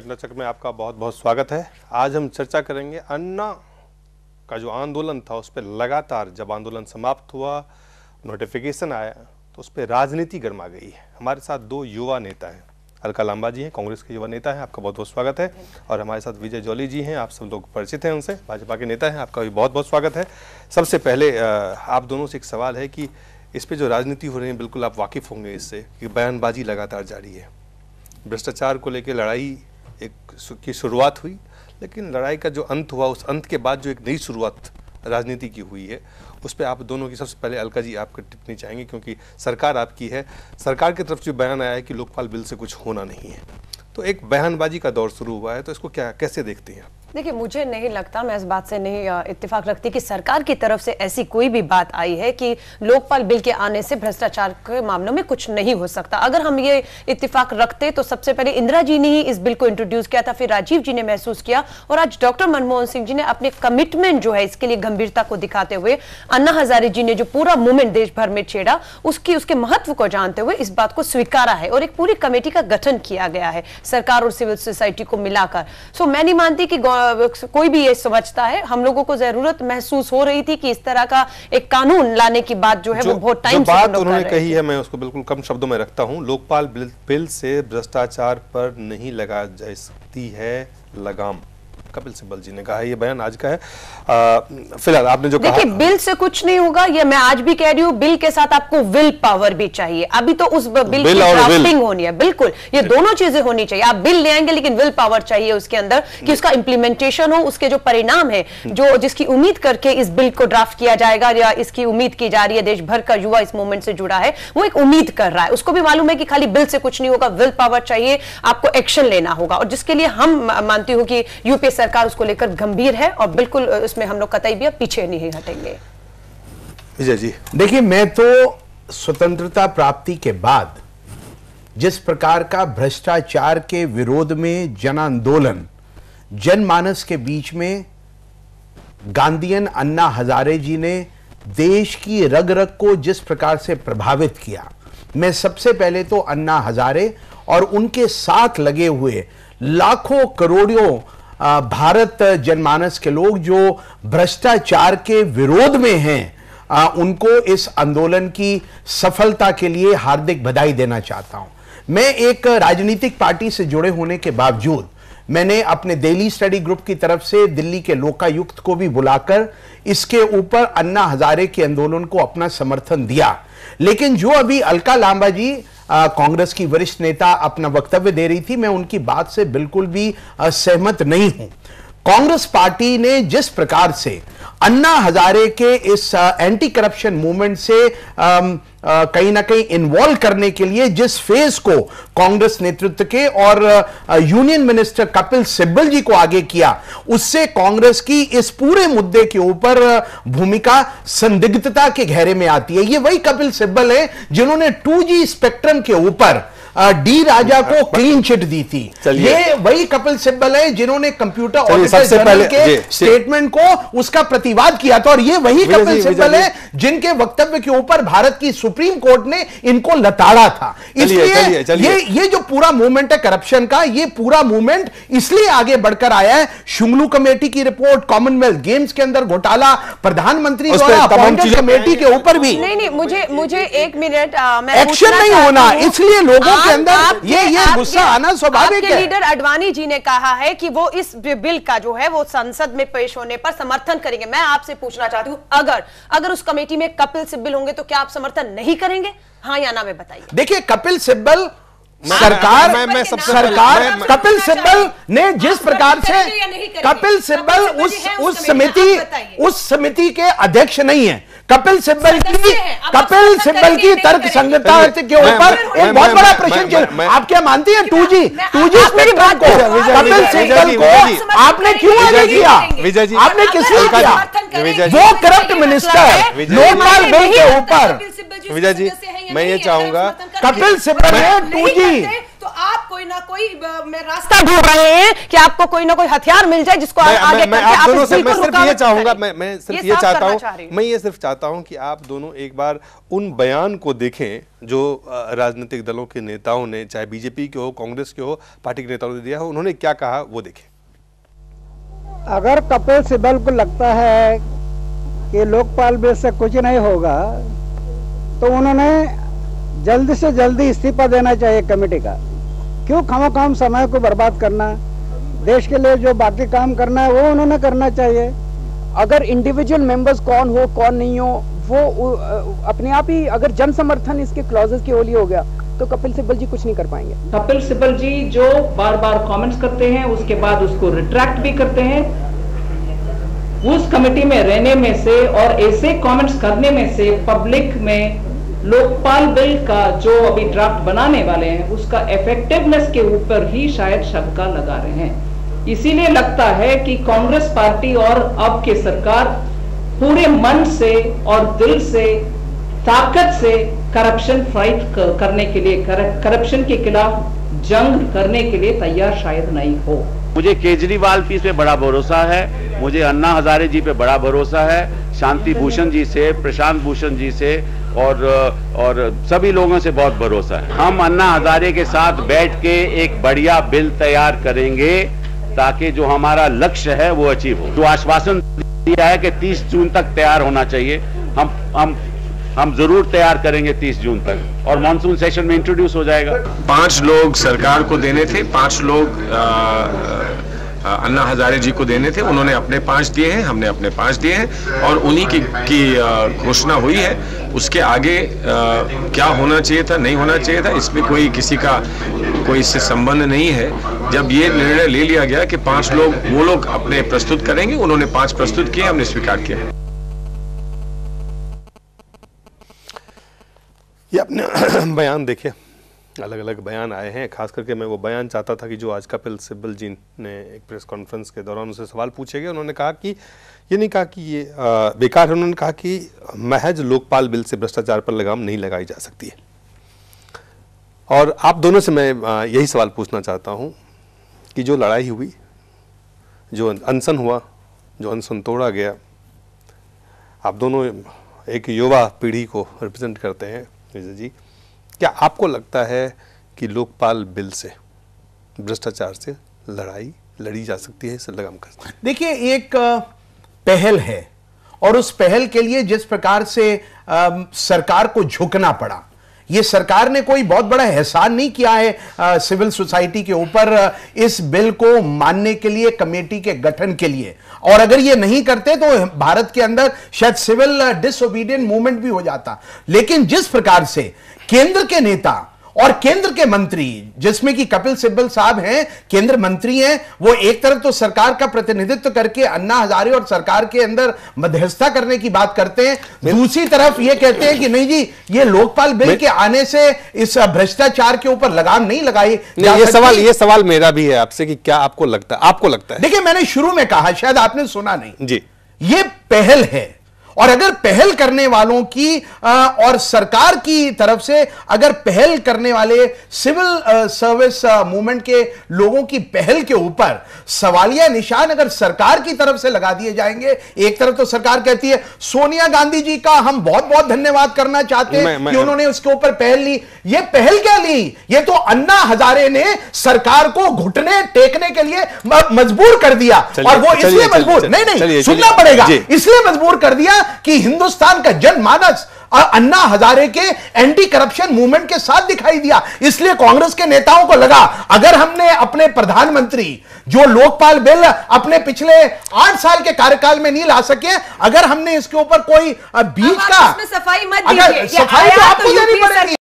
घटनाचक्र में आपका बहुत बहुत स्वागत है। आज हम चर्चा करेंगे अन्ना का जो आंदोलन था उस पर लगातार जब आंदोलन समाप्त हुआ, नोटिफिकेशन आया तो उस पर राजनीति गर्मा गई है। हमारे साथ दो युवा नेता हैं, अलका लांबा जी हैं, कांग्रेस के युवा नेता हैं, आपका बहुत बहुत स्वागत है। और हमारे साथ विजय जॉली जी हैं, आप सब लोग परिचित हैं उनसे, भाजपा के नेता हैं, आपका भी बहुत बहुत स्वागत है। सबसे पहले आप दोनों से एक सवाल है कि इस पर जो राजनीति हो रही है, बिल्कुल आप वाकिफ़ होंगे इससे कि बयानबाजी लगातार जारी है। भ्रष्टाचार को लेकर लड़ाई की शुरुआत हुई, लेकिन लड़ाई का जो अंत हुआ, उस अंत के बाद जो एक नई शुरुआत राजनीति की हुई है, उस पर आप दोनों की सबसे पहले अलका जी आपकी टिप्पणी चाहेंगे, क्योंकि सरकार आपकी है। सरकार की तरफ से बयान आया है कि लोकपाल बिल से कुछ होना नहीं है, तो एक बयानबाजी का दौर शुरू हुआ है, तो इसको कैसे देखते हैं आप? देखिए, मुझे नहीं लगता, मैं इस बात से नहीं इत्तेफाक रखती कि सरकार की तरफ से ऐसी कोई भी बात आई है कि लोकपाल बिल के आने से भ्रष्टाचार के मामलों में कुछ नहीं हो सकता। अगर हम ये इत्तेफाक रखते तो सबसे पहले इंदिरा जी ने ही इस बिल को इंट्रोड्यूस किया था, फिर राजीव जी ने महसूस किया, और आज डॉक्टर मनमोहन सिंह जी ने अपने कमिटमेंट जो है इसके लिए गंभीरता को दिखाते हुए, अन्ना हजारे जी ने जो पूरा मूवमेंट देश भर में छेड़ा, उसके महत्व को जानते हुए इस बात को स्वीकारा है और एक पूरी कमेटी का गठन किया गया है सरकार और सिविल सोसाइटी को मिलाकर। सो मैं नहीं मानती कि कोई भी ये समझता है। हम लोगों को जरूरत महसूस हो रही थी कि इस तरह का एक कानून लाने की बात जो है वो बहुत टाइम से बात उन्होंने कही है, मैं उसको बिल्कुल कम शब्दों में रखता हूं। लोकपाल बिल से भ्रष्टाचार पर नहीं लगा जा सकती है लगाम, कपिल सिब्बल जी ने कहा है। ये बयान आज का है। फिलहाल आपने जो कहा, देखिए, बिल से कुछ नहीं होगा, ये मैं आज भी कह रही हूँ। बिल के साथ आपको विल पावर भी चाहिए। अभी तो उस बिल की ड्राफ्टिंग होनी है, बिल्कुल ये दोनों चीजें होनी चाहिए। आप बिल ले आएंगे, लेकिन विल पावर चाहिए उसके अंदर कि उसका इंप्लीमेंटेशन हो, उसके जो परिणाम है, जो जिसकी उम्मीद करके इस बिल को ड्राफ्ट किया जाएगा या इसकी उम्मीद की जा रही है। देश भर का युवा इस मूवमेंट से जुड़ा है, वो एक उम्मीद कर रहा है। उसको भी मालूम है कि खाली बिल से कुछ नहीं होगा, विल पावर चाहिए, आपको एक्शन लेना होगा, और जिसके लिए हम मानती हूँ कि यूपीए सरकार उसको लेकर गंभीर है और बिल्कुल इसमें हम लोग कतई भी पीछे नहीं हटेंगे। विजय जी, देखिए, मैं तो स्वतंत्रता प्राप्ति के बाद जिस प्रकार का भ्रष्टाचार के विरोध में जन आंदोलन जनमानस के बीच में गांधीयन अन्ना हजारे जी ने देश की रग रग को जिस प्रकार से प्रभावित किया, मैं सबसे पहले तो अन्ना हजारे और उनके साथ लगे हुए लाखों करोड़ों भारत जनमानस के लोग जो भ्रष्टाचार के विरोध में हैं, उनको इस आंदोलन की सफलता के लिए हार्दिक बधाई देना चाहता हूं। मैं एक राजनीतिक पार्टी से जुड़े होने के बावजूद मैंने अपने दिल्ली स्टडी ग्रुप की तरफ से दिल्ली के लोकायुक्त को भी बुलाकर इसके ऊपर अन्ना हजारे के आंदोलन को अपना समर्थन दिया। लेकिन जो अभी अलका लांबा जी कांग्रेस की वरिष्ठ नेता अपना वक्तव्य दे रही थी, मैं उनकी बात से बिल्कुल भी सहमत नहीं हूं। कांग्रेस पार्टी ने जिस प्रकार से अन्ना हजारे के इस एंटी करप्शन मूवमेंट से कहीं ना कहीं इन्वॉल्व करने के लिए जिस फेज को कांग्रेस नेतृत्व के और यूनियन मिनिस्टर कपिल सिब्बल जी को आगे किया, उससे कांग्रेस की इस पूरे मुद्दे के ऊपर भूमिका संदिग्धता के घेरे में आती है। ये वही कपिल सिब्बल है जिन्होंने 2G स्पेक्ट्रम के ऊपर डी राजा को क्लीन चिट दी थी। ये वही कपिल सिब्बल है जिन्होंने कंप्यूटर ऑडिटर जनरल के स्टेटमेंट को उसका प्रतिवाद किया था, और ये वही कपिल सिब्बल है जिनके वक्तव्य के ऊपर भारत की सुप्रीम कोर्ट ने इनको लताड़ा था। इसलिए ये जो पूरा मूवमेंट है करप्शन का, ये पूरा मूवमेंट इसलिए आगे बढ़कर आया है। शुंगलू कमेटी की रिपोर्ट, कॉमनवेल्थ गेम्स के अंदर घोटाला, प्रधानमंत्री द्वारा अपॉइंटेड कमेटी के ऊपर भी नहीं, मुझे एक मिनट एक्शन नहीं होना, इसलिए लोगों के अंदर ये गुस्सा आना स्वाभाविक है। लीडर अडवाणी जी ने कहा है कि वो इस बिल का जो है वो संसद में पेश होने पर समर्थन करेंगे। मैं आपसे पूछना चाहती हूं, अगर उस कमेटी में कपिल सिब्बल होंगे तो क्या आप समर्थन नहीं करेंगे? हाँ या ना में बताइए। देखिए, कपिल सिब्बल सरकार कपिल सिब्बल ने जिस प्रकार से, कपिल सिब्बल उस समिति के अध्यक्ष नहीं है। कपिल सिब्बल की तर्क संगतता के ऊपर एक बहुत बड़ा प्रश्न। आप क्या मानती हैं 2G स्पेक्ट्रम को कपिल सिब्बल को आपने क्यों आगे किया? आपने किस लिए किया? वो करप्ट मिनिस्टर लोकपाल बिल के ऊपर। विजय जी, मैं ये चाहूंगा, कपिल सिब्बल है 2G, तो आप कोई ना कोई रास्ता ढूंढ रहे हैं कि आपको कोई ना कोई हथियार मिल जाए जिसको आगे करके आप दोनों से मैं सिर्फ ये चाहूंगा, मैं सिर्फ चाहता हूं कि आप दोनों एक बार उन बयान को देखें जो राजनीतिक दलों के नेताओं ने, चाहे बीजेपी के हो, कांग्रेस के हो, पार्टी के नेताओं ने दिया हो, उन्होंने क्या कहा वो देखें। अगर कपिल सिब्बल को लगता है कि लोकपाल बिल से कुछ नहीं होगा तो उन्होंने जल्दी से जल्दी इस्तीफा देना चाहिए कमेटी का। क्यों खामोखाम समय को बर्बाद करना, देश के लिए जो बाकी काम करना है वो उन्होंने करना चाहिए। अगर इंडिविजुअल मेंबर्स कौन हो कौन नहीं हो वो अपने आप ही, अगर जन समर्थन इसके क्लॉजेस की ओली हो गया तो कपिल सिब्बल जी कुछ नहीं कर पाएंगे। कपिल सिब्बल जी जो बार बार कमेंट्स करते हैं उसके बाद उसको रिट्रैक्ट भी करते हैं, उस कमेटी में रहने में से और ऐसे कमेंट्स करने में से पब्लिक में लोकपाल बिल का जो अभी ड्राफ्ट बनाने वाले हैं उसका इफेक्टिवनेस के ऊपर ही शायद शंका लगा रहे हैं। इसीलिए लगता है कि कांग्रेस पार्टी और अब की सरकार पूरे मन से और दिल से, ताकत से करप्शन फाइट करने के लिए, करप्शन के खिलाफ जंग करने के लिए तैयार शायद नहीं हो। मुझे केजरीवाल जी पे बड़ा भरोसा है, मुझे अन्ना हजारे जी पे बड़ा भरोसा है, शांति भूषण जी से, प्रशांत भूषण जी से और सभी लोगों से बहुत भरोसा है। हम अन्ना हजारे के साथ बैठ के एक बढ़िया बिल तैयार करेंगे ताकि जो हमारा लक्ष्य है वो अचीव हो। जो आश्वासन दिया है कि 30 जून तक तैयार होना चाहिए, हम जरूर तैयार करेंगे 30 जून तक और मॉनसून सेशन में इंट्रोड्यूस हो जाएगा। 5 लोग सरकार को देने थे, 5 लोग अन्ना हजारे जी को देने थे, उन्होंने अपने 5 दिए हैं, हमने अपने 5 दिए हैं और उन्हीं की घोषणा हुई है। उसके आगे क्या होना चाहिए था, नहीं होना चाहिए था, इसमें कोई किसी का कोई इससे संबंध नहीं है। जब ये निर्णय ले लिया गया कि 5 लोग, वो लोग अपने प्रस्तुत करेंगे, उन्होंने 5 प्रस्तुत किए, हमने स्वीकार किया। ये अपने बयान देखे, अलग अलग बयान आए हैं। खास करके मैं वो बयान चाहता था कि जो आज कपिल सिब्बल जी ने एक प्रेस कॉन्फ्रेंस के दौरान उनसे सवाल पूछे गए, उन्होंने कहा कि ये नहीं कहा कि ये बेकार है, उन्होंने कहा कि महज लोकपाल बिल से भ्रष्टाचार पर लगाम नहीं लगाई जा सकती है। और आप दोनों से मैं यही सवाल पूछना चाहता हूँ कि जो लड़ाई हुई, जो अनशन हुआ, जो अनशन तोड़ा गया, आप दोनों एक युवा पीढ़ी को रिप्रेजेंट करते हैं विजय जी, क्या आपको लगता है कि लोकपाल बिल से भ्रष्टाचार से लड़ाई लड़ी जा सकती है, इससे लगाम कसना? देखिए, एक पहल है और उस पहल के लिए जिस प्रकार से सरकार को झुकना पड़ा, ये सरकार ने कोई बहुत बड़ा एहसान नहीं किया है सिविल सोसाइटी के ऊपर इस बिल को मानने के लिए, कमेटी के गठन के लिए। और अगर ये नहीं करते तो भारत के अंदर शायद सिविल डिसओबीडिएंट मूवमेंट भी हो जाता। लेकिन जिस प्रकार से केंद्र के नेता और केंद्र के मंत्री, जिसमें कि कपिल सिब्बल साहब हैं, केंद्र मंत्री हैं, वो एक तरफ तो सरकार का प्रतिनिधित्व करके अन्ना हजारे और सरकार के अंदर मध्यस्थता करने की बात करते हैं, दूसरी तरफ ये कहते हैं कि नहीं जी, ये लोकपाल बिल के आने से इस भ्रष्टाचार के ऊपर लगाम नहीं लगाई। ये सवाल मेरा भी है आपसे कि क्या आपको लगता है? देखिए, मैंने शुरू में कहा, शायद आपने सुना नहीं जी, ये पहल है और अगर पहल करने वालों की और सरकार की तरफ से अगर पहल करने वाले सिविल सर्विस मूवमेंट के लोगों की पहल के ऊपर सवालिया निशान अगर सरकार की तरफ से लगा दिए जाएंगे, एक तरफ तो सरकार कहती है सोनिया गांधी जी का हम बहुत बहुत धन्यवाद करना चाहते हैं कि उन्होंने उसके ऊपर पहल ली। ये पहल क्या ली? ये तो अन्ना हजारे ने सरकार को घुटने टेकने के लिए मजबूर कर दिया और वो इसलिए मजबूर नहीं सुनना पड़ेगा, इसलिए मजबूर कर दिया कि हिंदुस्तान का जनमानस अन्ना हजारे के एंटी करप्शन मूवमेंट के साथ दिखाई दिया। इसलिए कांग्रेस के नेताओं को लगा अगर हमने अपने प्रधानमंत्री जो लोकपाल बिल अपने पिछले 8 साल के कार्यकाल में नहीं ला सके, अगर हमने इसके ऊपर कोई बीच का सफाई मत अगर दीजिए, सफाई तो आपको देनी पड़ेगी।